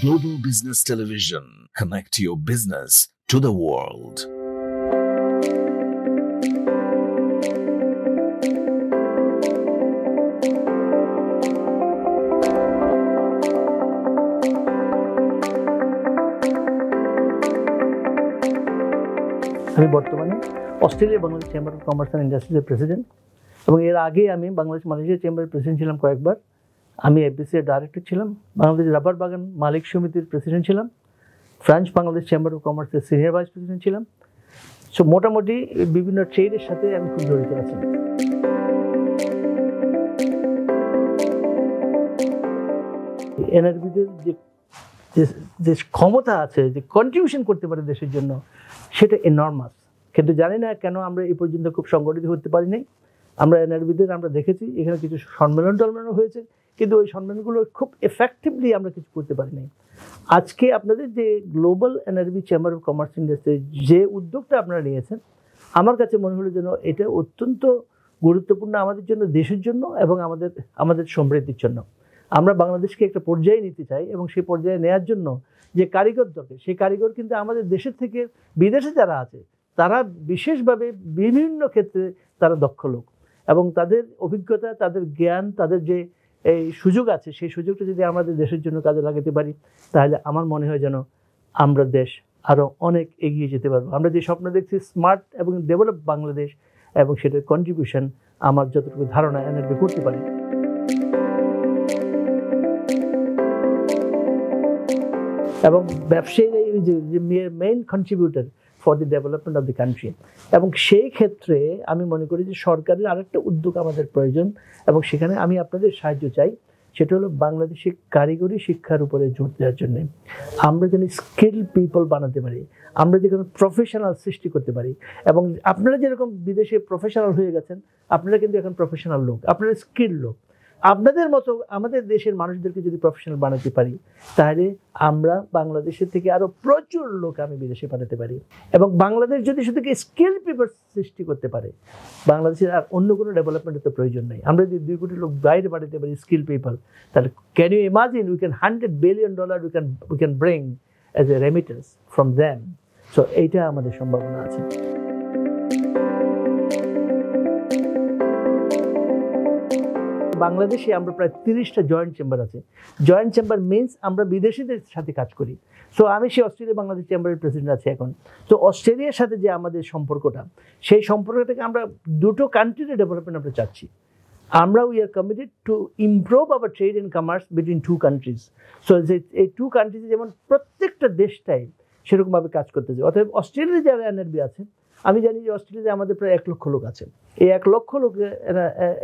Global Business Television. Connect your business to the world. আমি বর্তমানে Australia Bangladesh chamber of commerce and ইন্ডাস্ট্রিজের president এবং এর আগে আমি বাংলাদেশ মালয়েশিয়া চেম্বারের প্রেসিডেন্ট ছিলাম কয়েকবার। আমি এফবিসির ডাইরেক্টর ছিলাম, বাংলাদেশ রাবার বাগান মালিক সমিতির প্রেসিডেন্ট ছিলাম, ফ্রান্স বাংলাদেশ চেম্বার অফ কমার্সের সিনিয়র ভাইস প্রেসিডেন্ট ছিলাম। সো মোটামুটি বিভিন্ন ট্রেডের সাথে আমি খুব জড়িত আছি। এনআরবিদের যে ক্ষমতা আছে, যে কন্ট্রিবিউশন করতে পারে দেশের জন্য, সেটা এনর্মাস। কিন্তু জানি না কেন আমরা এই পর্যন্ত খুব সংগঠিত হতে পারি নাই। আমরা এনআরবিদের আমরা দেখেছি এখানে কিছু সম্মেলন টলমেলন হয়েছে, কিন্তু ওই সম্মেলনগুলো খুব এফেক্টিভলি আমরা কিছু করতে পারি নাই। আজকে আপনাদের যে global NRB chamber of commerce industry যে উদ্যোগটা আপনারা নিয়েছেন, আমার কাছে মনে হলো যেন এটা অত্যন্ত গুরুত্বপূর্ণ আমাদের জন্য, দেশের জন্য এবং আমাদের সমৃদ্ধির জন্য। আমরা বাংলাদেশকে একটা পর্যায়ে নিতে চাই এবং সেই পর্যায়ে নেওয়ার জন্য যে কারিগর দরকার, সেই কারিগর কিন্তু আমাদের দেশের থেকে বিদেশে যারা আছে তারা বিশেষভাবে বিভিন্ন ক্ষেত্রে তারা দক্ষ লোক, এবং তাদের অভিজ্ঞতা, তাদের জ্ঞান, তাদের যে এই সুযোগ আছে, সেই সুযোগটা যদি আমাদের দেশের জন্য কাজে লাগাতে পারি, তাহলে আমার মনে হয় যেন আমরা দেশ আরও অনেক এগিয়ে যেতে পারবো। আমরা যে স্বপ্ন দেখছি স্মার্ট এবং ডেভেলপ বাংলাদেশ, এবং সেটার কন্ট্রিবিউশন আমার যতটুকু ধারণা এনআরবি করতে পারি। এবং ব্যবসায়ীরা যে main contributor for the development of the country, এবং সেই ক্ষেত্রে আমি মনে করি যে সরকারের আরেকটা উদ্যোগ আমাদের প্রয়োজন, এবং সেখানে আমি আপনাদের সাহায্য চাই। সেটা হলো বাংলাদেশে কারিগরি শিক্ষার উপরে জোর দেওয়ার জন্যে। আমরা যেন স্কিল পিপল বানাতে পারি, আমরা যেখানে প্রফেশনাল সৃষ্টি করতে পারি। এবং আপনারা যেরকম বিদেশে প্রফেশনাল হয়ে গেছেন, আপনারা কিন্তু এখন প্রফেশনাল লোক, আপনারা স্কিল লোক। আপনাদের মতো আমাদের দেশের মানুষদেরকে যদি প্রফেশনাল বানাতে পারি, তাহলে আমরা বাংলাদেশের থেকে আরও প্রচুর লোক আমি বিদেশে পাঠাতে পারি। এবং বাংলাদেশ যদি শুধু স্কিল পিপল সৃষ্টি করতে পারে, বাংলাদেশের আর অন্য কোনো ডেভেলপমেন্টের তো প্রয়োজন নেই। আমরা যদি 2 কোটি লোক বাইরে পাঠাতে পারি স্কিল পিপল, তাহলে can you imagine we can $100 billion we can bring as a remittance from them. So এইটা আমাদের সম্ভাবনা আছে। বাংলাদেশে আমরা প্রায় 30টা জয়েন্ট চেম্বার আছে। জয়েন্ট চেম্বার মিনস আমরা বিদেশিদের সাথে কাজ করি। সো আমি সেই অস্ট্রেলিয়া বাংলাদেশ চেম্বারের প্রেসিডেন্ট আছি এখন। তো অস্ট্রেলিয়ার সাথে যে আমাদের সম্পর্কটা, সেই সম্পর্কটাকে আমরা দুটো কান্ট্রির ডেভেলপমেন্ট আমরা চাচ্ছি। আমরা we are committed to improve hour trade and commerce between 2 countries. So এই 2 কান্ট্রিজে যেমন প্রত্যেকটা দেশটাই সেরকমভাবে কাজ করতে চাই। অতএব অস্ট্রেলিয়ার যারা এনআরবি আছে, আমি জানি যে অস্ট্রেলিয়াতে আমাদের প্রায় 1 লক্ষ লোক আছে। এই 1 লক্ষ লোক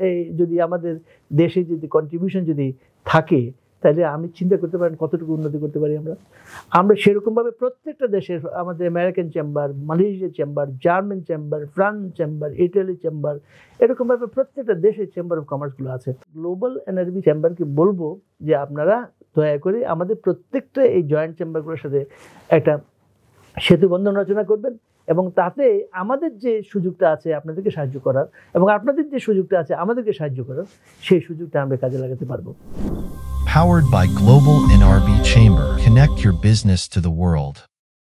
এই যদি আমাদের দেশে যদি কন্ট্রিবিউশন যদি থাকে, তাহলে আমি চিন্তা করতে পারেন কতটুকু উন্নতি করতে পারি আমরা সেরকমভাবে প্রত্যেকটা দেশের, আমাদের American chamber, Malaysia chamber, German chamber, France chamber, Italy chamber, এরকমভাবে প্রত্যেকটা দেশের চেম্বার অফ কমার্সগুলো আছে। গ্লোবাল এনআরবি চেম্বারকে বলবো যে আপনারা দয়া করে আমাদের প্রত্যেকটা এই জয়েন্ট চেম্বারগুলোর সাথে একটা সেতুবন্ধন রচনা করবেন, এবং তাতে আমাদের যে সুযোগটা আছে আপনাদেরকে সাহায্য করার, এবং আপনাদের যে সুযোগটা আছে আমাদেরকে সাহায্য করার, সেই সুযোগটা আমরা কাজে লাগাতে পারবো। Powered by Global NRB Chamber. Connect your business to the world.